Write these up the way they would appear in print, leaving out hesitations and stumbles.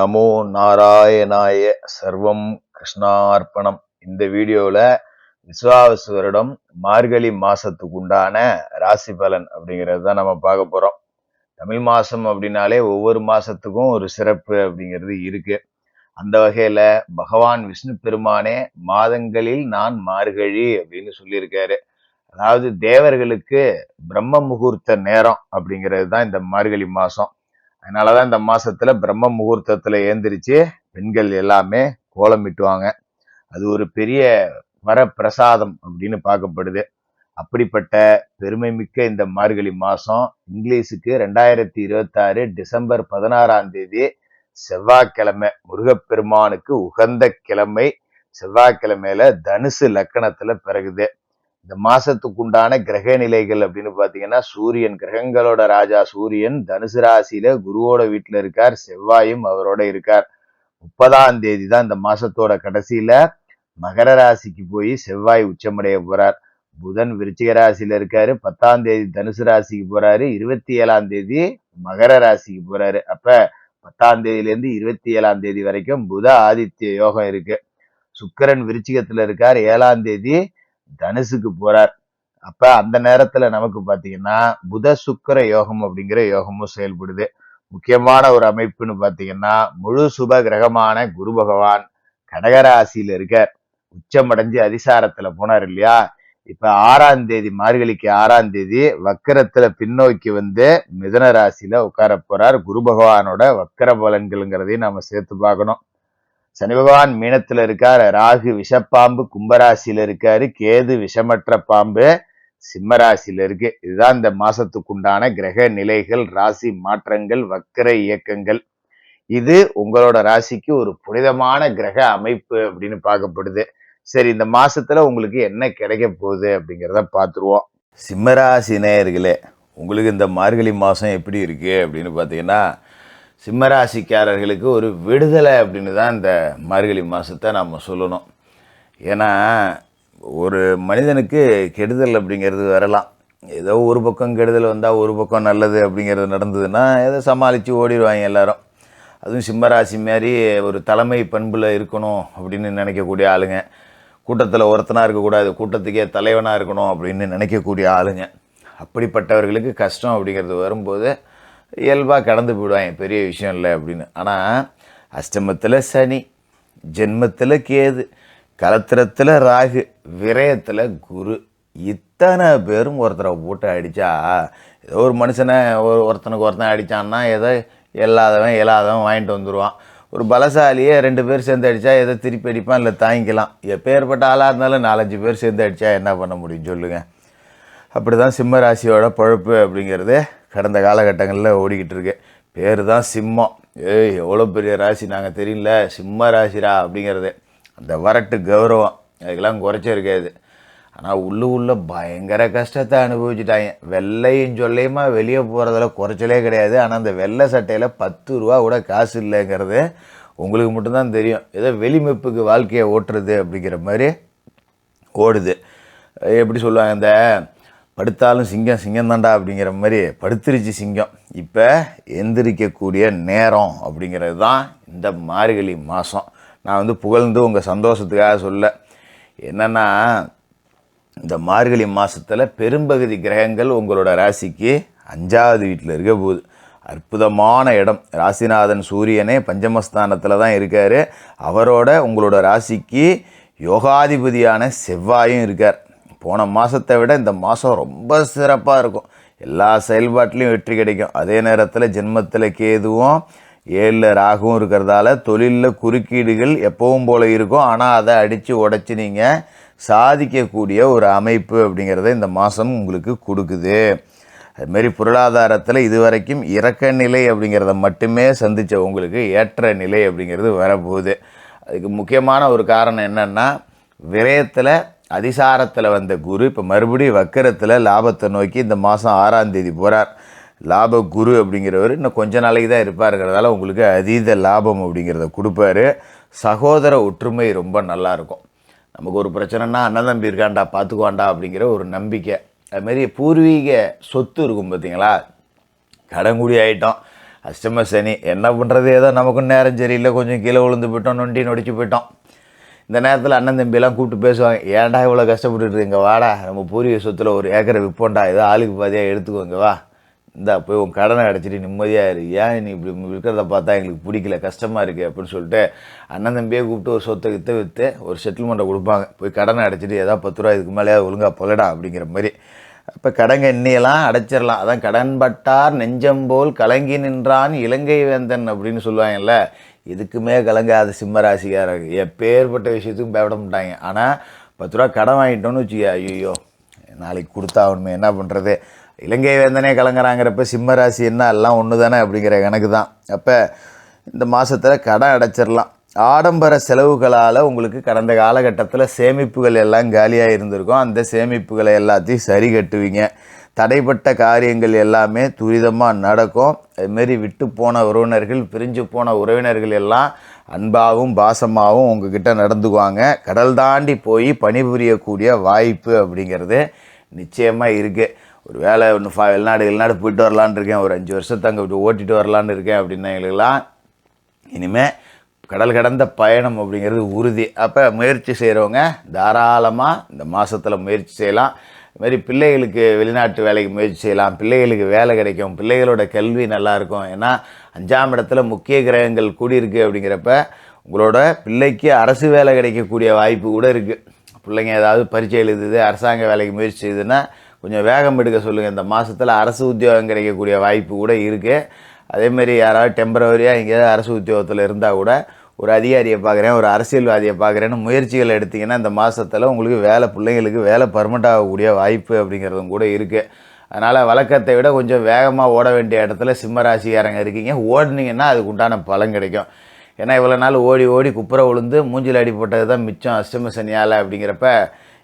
நமோ நாராயணாய சர்வம் கிருஷ்ணார்ப்பணம். இந்த வீடியோவில் விஸ்வாவசு வருடம் மார்கழி மாசத்துக்கு உண்டான ராசி பலன் அப்படிங்கிறது தான் நம்ம பார்க்க போறோம். தமிழ் மாசம் அப்படின்னாலே ஒவ்வொரு மாசத்துக்கும் ஒரு சிறப்பு அப்படிங்கிறது இருக்கு. அந்த வகையில பகவான் விஷ்ணு பெருமானே மாதங்களில் நான் மார்கழி அப்படின்னு சொல்லியிருக்காரு. அதாவது தேவர்களுக்கு பிரம்ம முகூர்த்த நேரம் அப்படிங்கிறது தான் இந்த மார்கழி மாசம். அதனாலதான் இந்த மாசத்துல பிரம்ம முகூர்த்தத்துல ஏந்திரிச்சு பெண்கள் எல்லாமே கோலமிட்டுவாங்க. அது ஒரு பெரிய வரப்பிரசாதம் அப்படின்னு பார்க்கப்படுது. அப்படிப்பட்ட பெருமை மிக்க இந்த மார்கழி மாசம் இங்கிலீஷுக்கு 2026 டிசம்பர் 16ஆம் தேதி செவ்வாய்க்கிழமை, முருகப்பெருமானுக்கு உகந்த கிழமை. செவ்வாய்க்கிழமையில தனுசு லக்கணத்துல பிறகுது. இந்த மாசத்துக்கு உண்டான கிரக நிலைகள் அப்படின்னு பாத்தீங்கன்னா, சூரியன், கிரகங்களோட ராஜா சூரியன் தனுசு ராசியில குருவோட வீட்டுல இருக்கார். செவ்வாயும் அவரோட இருக்கார். 30ஆம் தேதி தான் இந்த மாசத்தோட கடைசியில மகர ராசிக்கு போய் செவ்வாய் உச்சமடைய போறார். புதன் விருச்சிக ராசியில இருக்காரு. 10ஆம் தேதி தனுசு ராசிக்கு போறாரு. 27ஆம் தேதி மகர ராசிக்கு போறாரு. அப்ப 10ஆம் தேதியில இருந்து 27ஆம் தேதி வரைக்கும் புத ஆதித்ய யோகம் இருக்கு. சுக்கிரன் விருச்சிகத்துல இருக்கார். 7ஆம் தேதி தனுசுக்கு போறார். அப்ப அந்த நேரத்துல நமக்கு பாத்தீங்கன்னா புத சுக்கிர யோகம் அப்படிங்கிற யோகமும் செயல்படுது. முக்கியமான ஒரு அமைப்புன்னு பாத்தீங்கன்னா, முழு சுப கிரகமான குரு பகவான் கடகராசியில இருக்கார். உச்சமடைஞ்சு அதிசாரத்துல போனார் இல்லையா. இப்ப 6ஆம் தேதி, மார்கழிக்கு 6ஆம் தேதி வக்கரத்துல பின்னோக்கி வந்து மிதுன ராசியில உட்கார போறார். குரு பகவானோட வக்கர பலன்கள்ங்கிறதையும் நம்ம சேர்த்து பார்க்கணும். சனி பகவான் மீனத்துல இருக்கார். ராகு விஷப்பாம்பு கும்பராசியில இருக்காரு. கேது விஷமற்ற பாம்பு சிம்மராசியில இருக்கு. இதுதான் இந்த மாசத்துக்குண்டான கிரக நிலைகள், ராசி மாற்றங்கள், வக்கர இயக்கங்கள். இது உங்களோட ராசிக்கு ஒரு புனிதமான கிரக அமைப்பு அப்படின்னு பார்க்கப்படுது. சரி, இந்த மாசத்துல உங்களுக்கு என்ன கிடைக்க போகுது அப்படிங்கிறத பார்த்துருவோம். சிம்மராசி நேயர்களே, உங்களுக்கு இந்த மார்கழி மாசம் எப்படி இருக்கு அப்படின்னு பார்த்தீங்கன்னா, சிம்மராசிக்காரர்களுக்கு ஒரு விடுதலை அப்படின்னு தான் இந்த மார்கழி மாதத்தை நம்ம சொல்லணும். ஏன்னா ஒரு மனிதனுக்கு கெடுதல் அப்படிங்கிறது வரலாம். ஏதோ ஒரு பக்கம் கெடுதல் வந்தால் ஒரு பக்கம் நல்லது அப்படிங்கிறது நடந்ததுன்னா ஏதோ சமாளித்து ஓடிடுவாங்க எல்லாரும். அதுவும் சிம்மராசி மாதிரி ஒரு தலைமை பண்பில் இருக்கணும் அப்படின்னு நினைக்கக்கூடிய ஆளுங்க, கூட்டத்தில் ஒருத்தனாக இருக்கக்கூடாது, கூட்டத்துக்கே தலைவனாக இருக்கணும் அப்படின்னு நினைக்கக்கூடிய ஆளுங்க, அப்படிப்பட்டவர்களுக்கு கஷ்டம் அப்படிங்கிறது வரும்போது இயல்பாக கடந்து போயிடுவாங்க, பெரிய விஷயம் இல்லை அப்படின்னு. ஆனால் அஷ்டமத்தில் சனி, ஜென்மத்தில் கேது, கலத்திரத்தில் ராகு, விரயத்தில் குரு, இத்தனை பேரும் ஒருத்தரை போட்டு அடித்தா, ஏதோ ஒரு மனுஷனை ஒருத்தனுக்கு ஒருத்தன் அடித்தான்னா ஏதோ இயலாதவன் வாங்கிட்டு வந்துடுவான். ஒரு பலசாலியே 2 பேர் சேர்ந்து அடித்தா எதை திருப்பி அடிப்பான், இல்லை தாங்கிக்கலாம். எப்பேற்பட்ட ஆளாக இருந்தாலும் 4-5 பேர் சேர்ந்து அடித்தா என்ன பண்ண முடியும் சொல்லுங்கள். அப்படி தான் சிம்ம ராசியோட பழப்பு அப்படிங்கிறது கடந்த காலகட்டங்களில் ஓடிக்கிட்டு இருக்கு. பேர் தான் சிம்மம். எவ்வளோ பெரிய ராசி நாங்கள் தெரியல, சிம்ம ராசிரா அப்படிங்கிறது. அந்த வரட்டு கௌரவம் அதுக்கெல்லாம் குறைச்சே இருக்காது. ஆனால் உள்ள பயங்கர கஷ்டத்தை அனுபவிச்சுட்டாங்க. வெள்ளையும் சொல்லையுமா வெளியே போகிறதுல குறைச்சலே கிடையாது. ஆனால் அந்த வெள்ளை சட்டையில் 10 ரூபா கூட காசு இல்லைங்கிறது உங்களுக்கு மட்டும்தான் தெரியும். ஏதோ வெளிமெப்புக்கு வாழ்க்கையை ஓட்டுறது அப்படிங்கிற மாதிரி ஓடுது. எப்படி சொல்லுவாங்க, இந்த படுத்தாலும் சிங்கம் தாண்டா அப்படிங்கிற மாதிரி படுத்துருச்சு சிங்கம். இப்போ எந்திரிக்கக்கூடிய நேரம் அப்படிங்கிறது தான் இந்த மார்கழி மாதம். நான் புகழ்ந்து உங்கள் சந்தோஷத்துக்காக சொல்ல. என்னென்னா, இந்த மார்கழி மாதத்தில் பெரும்பகுதி கிரகங்கள் உங்களோட ராசிக்கு 5ஆவது வீட்டில் இருக்க போகுது. அற்புதமான இடம். ராசிநாதன் சூரியனே பஞ்சமஸ்தானத்தில் தான் இருக்கார். அவரோட உங்களோட ராசிக்கு யோகாதிபதியான செவ்வாயும் இருக்கார். போன மாதத்தை விட இந்த மாதம் ரொம்ப சிறப்பாக இருக்கும். எல்லா செயல்பாட்டிலையும் வெற்றி கிடைக்கும். அதே நேரத்தில் ஜென்மத்தில் கேதுவும் 7ல் ராகுவும் இருக்கிறதால தொழிலில் குறுக்கீடுகள் எப்பவும் போல் இருக்கும். ஆனால் அதை அடித்து உடச்சி நீங்கள் சாதிக்கக்கூடிய ஒரு அமைப்பு அப்படிங்கிறத இந்த மாதம் உங்களுக்கு கொடுக்குது. அதுமாரி பொருளாதாரத்தில் இதுவரைக்கும் இறக்க நிலை அப்படிங்கிறத மட்டுமே சந்தித்த உங்களுக்கு ஏற்ற நிலை அப்படிங்கிறது வரப்போகுது. அதுக்கு முக்கியமான ஒரு காரணம் என்னென்னா, விரயத்தில் அதிசாரத்தில் வந்த குரு இப்போ மறுபடியும் வக்கரத்தில் லாபத்தை நோக்கி இந்த மாதம் 6ஆம் தேதி போகிறார். லாப குரு அப்படிங்கிறவர் இன்னும் கொஞ்ச நாளைக்கு தான் இருப்பாருங்கிறதால உங்களுக்கு அதீத லாபம் அப்படிங்கிறத கொடுப்பாரு. சகோதர ஒற்றுமை ரொம்ப நல்லாயிருக்கும். நமக்கு ஒரு பிரச்சனைனா அண்ணன் தம்பி இருக்காண்டா பார்த்துக்குவாண்டா அப்படிங்கிற ஒரு நம்பிக்கை. அதுமாரி பூர்வீக சொத்து இருக்கும் பார்த்தீங்களா, கடங்குடி ஆகிட்டோம். அஷ்டம சனி என்ன பண்ணுறது, ஏதோ நமக்கும் நேரம் சரியில்லை, கொஞ்சம் கீழே விழுந்து போயிட்டோம், நொடிச்சு போயிட்டோம். இந்த நேரத்தில் அண்ணன் தம்பியெல்லாம் கூப்பிட்டு பேசுவாங்க, ஏன்டா இவ்வளோ கஷ்டப்பட்டுட்டு இங்கே வாடா, நம்ம பூர்வீக சொத்தில் ஒரு ஏக்கரை விற்போண்டா, ஏதோ ஆளுக்கு பாதியாக எடுத்துக்கோங்க வா, இந்தா போய் உன் கடனை அடைச்சிட்டு நிம்மதியாக இரு, ஏன் நீ இப்படி இருக்கிறத பார்த்தா எங்களுக்கு பிடிக்கல, கஷ்டமாக இருக்குது அப்படின்னு சொல்லிட்டு அண்ணன் தம்பியே கூப்பிட்டு ஒரு சொத்தை விற்று ஒரு செட்டில்மெண்ட்டை கொடுப்பாங்க. போய் கடனை அடைச்சிட்டு ஏதாவது 10 ரூபா இதுக்கு மேலே ஒழுங்காக பொல்லடா அப்படிங்கிற மாதிரி. அப்போ கடங்க எண்ணியெல்லாம் அடைச்சிடலாம். அதான் கடன் பட்டார் நெஞ்சம்போல் கலங்கி நின்றான் இலங்கை வேந்தன் அப்படின்னு சொல்லுவாங்கல்ல. இதுக்குமே கலங்காத சிம்ம ராசிக்காரர் எப்பேற்பட்ட விஷயத்துக்கும் பயப்பட மாட்டாங்க. ஆனால் 10 ரூபா கடன் வாங்கிட்டோன்னு வச்சுக்க, ஐயோ நாளைக்கு கொடுத்தாகணுமே என்ன பண்ணுறது, இலங்கை வேந்தனே கலங்குறாங்கிறப்ப சிம்ம ராசி என்ன எல்லாம் ஒன்று தானே அப்படிங்கிற கணக்கு தான். அப்போ இந்த மாதத்தில் கடன் அடைச்சிடலாம். ஆடம்பர செலவுகளால் உங்களுக்கு கடந்த காலகட்டத்தில் சேமிப்புகள் எல்லாம் காலியாக இருந்திருக்கும். அந்த சேமிப்புகளை எல்லாத்தையும் சரி கட்டுவீங்க. தடைப்பட்ட காரியங்கள் எல்லாமே துரிதமாக நடக்கும். அதுமாரி விட்டு போன உறவினர்கள், பிரிஞ்சு போன உறவினர்கள் எல்லாம் அன்பாகவும் பாசமாகவும் உங்ககிட்ட நடந்துக்குவாங்க. கடல் தாண்டி போய் பணிபுரியக்கூடிய வாய்ப்பு அப்படிங்கிறது நிச்சயமாக இருக்குது. ஒரு வேலை ஒன்று வெளிநாடு போயிட்டு வரலான்னு இருக்கேன், ஒரு 5 வருஷத்தை அங்கே விட்டு ஓட்டிகிட்டு வரலான்னு இருக்கேன் அப்படின்னவங்களுக்கெல்லாம் இனிமேல் கடல் கடந்த பயணம் அப்படிங்கிறது உறுதி. அப்போ முயற்சி செய்கிறவங்க தாராளமாக இந்த மாதத்தில் முயற்சி செய்யலாம். இதுமாதிரி பிள்ளைகளுக்கு வெளிநாட்டு வேலைக்கு முயற்சி செய்யலாம், பிள்ளைகளுக்கு வேலை கிடைக்கும், பிள்ளைகளோட கல்வி நல்லாயிருக்கும். ஏன்னா 5ஆம் இடத்துல முக்கிய கிரகங்கள் கூடியிருக்கு அப்படிங்கிறப்ப உங்களோட பிள்ளைக்கு அரசு வேலை கிடைக்கக்கூடிய வாய்ப்பு கூட இருக்குது. பிள்ளைங்க ஏதாவது பரீட்சை எழுதுது, அரசாங்க வேலைக்கு முயற்சி செய்யுதுன்னா கொஞ்சம் வேகம் எடுக்க சொல்லுங்கள். இந்த மாதத்தில் அரசு உத்தியோகம் கிடைக்கக்கூடிய வாய்ப்பு கூட இருக்குது. அதேமாரி யாராவது டெம்பரவரியாக எங்கேயாவது அரசு உத்தியோகத்தில் இருந்தால் கூட ஒரு அதிகாரியை பார்க்குறேன், ஒரு அரசியல்வாதியை பார்க்குறேன்னு முயற்சிகள் எடுத்திங்கன்னா இந்த மாதத்தில் உங்களுக்கு பிள்ளைங்களுக்கு வேலை பர்மனெண்ட் ஆகக்கூடிய வாய்ப்பு அப்படிங்கிறதும் கூட இருக்குது. அதனால் வழக்கத்தை விட கொஞ்சம் வேகமாக ஓட வேண்டிய இடத்துல சிம்மராசிக்காரங்க இருக்கீங்க. ஓடினீங்கன்னா அதுக்கு உண்டான பலன் கிடைக்கும். ஏன்னா இவ்வளோ நாள் ஓடி குப்புற விழுந்து மூஞ்சில் அடிப்பட்டது தான் மிச்சம் அஷ்டம சனியால் அப்படிங்கிறப்ப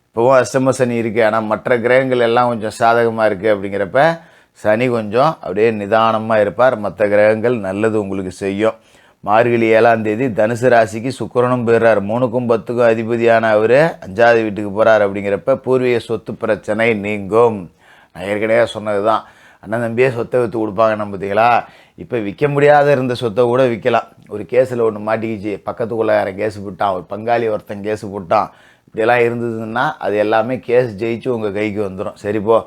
இப்போவும் அஷ்டம சனி இருக்குது. ஆனால் மற்ற கிரகங்கள் எல்லாம் கொஞ்சம் சாதகமாக இருக்குது அப்படிங்கிறப்ப சனி கொஞ்சம் அப்படியே நிதானமாக இருப்பார். மற்ற கிரகங்கள் நல்லது உங்களுக்கு செய்யும். மார்கழி 7ஆம் தேதி தனுசு ராசிக்கு சுக்கிரனும் போயிடுறார். 3க்கும் 10க்கும் அதிபதியான அவர் 5ஆவது வீட்டுக்கு போகிறார். அப்படிங்கிறப்ப பூர்வீக சொத்து பிரச்சனை நீங்கும். நான் ஏற்கனவே சொன்னது தான், அண்ணன் தம்பியே சொத்தை விற்று கொடுப்பாங்க. நம்ம பார்த்தீங்களா, இப்போ விற்க முடியாத இருந்த சொத்தை கூட விற்கலாம். ஒரு கேஸில் ஒன்று மாட்டிக்கிச்சு, பக்கத்துக்குள்ளே யாரை கேஸு போட்டான், ஒரு பங்காளி ஒருத்தன் கேஸு போட்டான், இப்படியெல்லாம் இருந்ததுன்னா அது எல்லாமே கேஸ் ஜெயிச்சு உங்கள் கைக்கு வந்துடும். சரிப்போ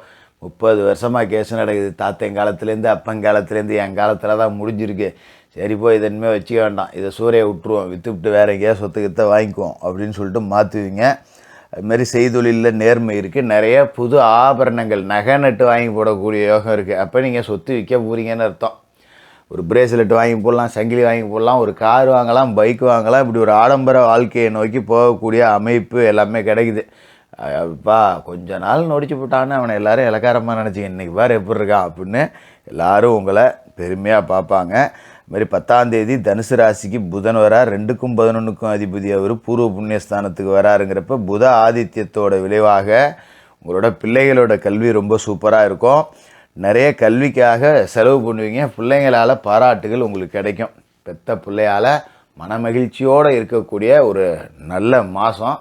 30 வருஷமாக கேஸ் நடக்குது, தாத்தன் காலத்துலேருந்து அப்பங்காலத்துலேருந்து என் காலத்தில் தான் முடிஞ்சிருக்கு, சரிப்போ இதை இனிமேல் வச்சுக்க வேண்டாம், இதை சூறையை விட்டுருவோம், விற்றுவிட்டு வேறு எங்கேயா சொத்துக்கிட்ட வாங்கிக்குவோம் அப்படின்னு சொல்லிட்டு மாற்றுவீங்க. அதுமாரி செய்தொழிலில் நேர்மை இருக்குது. நிறைய புது ஆபரணங்கள் நகை நட்டு வாங்கி போடக்கூடிய யோகம் இருக்குது. அப்போ நீங்கள் சொத்து விற்க போகிறீங்கன்னு அர்த்தம். ஒரு பிரேஸ்லெட் வாங்கி போடலாம், சங்கிலி வாங்கி போடலாம், ஒரு கார் வாங்கலாம், பைக் வாங்கலாம். இப்படி ஒரு ஆடம்பர வாழ்க்கையை நோக்கி போகக்கூடிய அமைப்பு எல்லாமே கிடைக்குது. அப்பா கொஞ்ச நாள் நொடிச்சு போட்டான்னு அவனை எல்லோரும் இலக்காரமாக நினச்சிங்க, இன்றைக்கி பாரு எப்படி இருக்கான் அப்படின்னு எல்லோரும் உங்களை பெருமையாக பார்ப்பாங்க. இதுமாதிரி 10ஆம் தேதி தனுசு ராசிக்கு புதன் வரார். 2க்கும் 11க்கும் அதிபதி அவர் பூர்வ புண்ணியஸ்தானத்துக்கு வராருங்கிறப்ப புத ஆதித்யத்தோட விளைவாக உங்களோட பிள்ளைகளோட கல்வி ரொம்ப சூப்பராக இருக்கும். நிறைய கல்விக்காக செலவு பண்ணுவீங்க. பிள்ளைங்களால் பாராட்டுகள் உங்களுக்கு கிடைக்கும். பெத்த பிள்ளையால் மனமகிழ்ச்சியோடு இருக்கக்கூடிய ஒரு நல்ல மாதம்.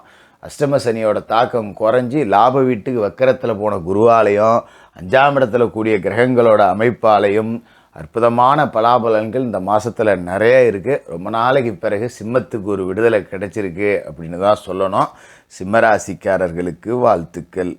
அஷ்டம சனியோட தாக்கம் குறைஞ்சி லாப வீட்டுக்கு வக்கரத்தில் போன குருவாலையும் 5ஆம் இடத்துல கூடிய கிரகங்களோட அமைப்பாலையும் அற்புதமான பலாபலன்கள் இந்த மாதத்தில் நிறைய இருக்குது. ரொம்ப நாளைக்கு பிறகு சிம்மத்துக்கு ஒரு விடுதலை கிடைச்சிருக்கு அப்படின்னு தான் சொல்லணும். சிம்மராசிக்காரர்களுக்கு வாழ்த்துக்கள்.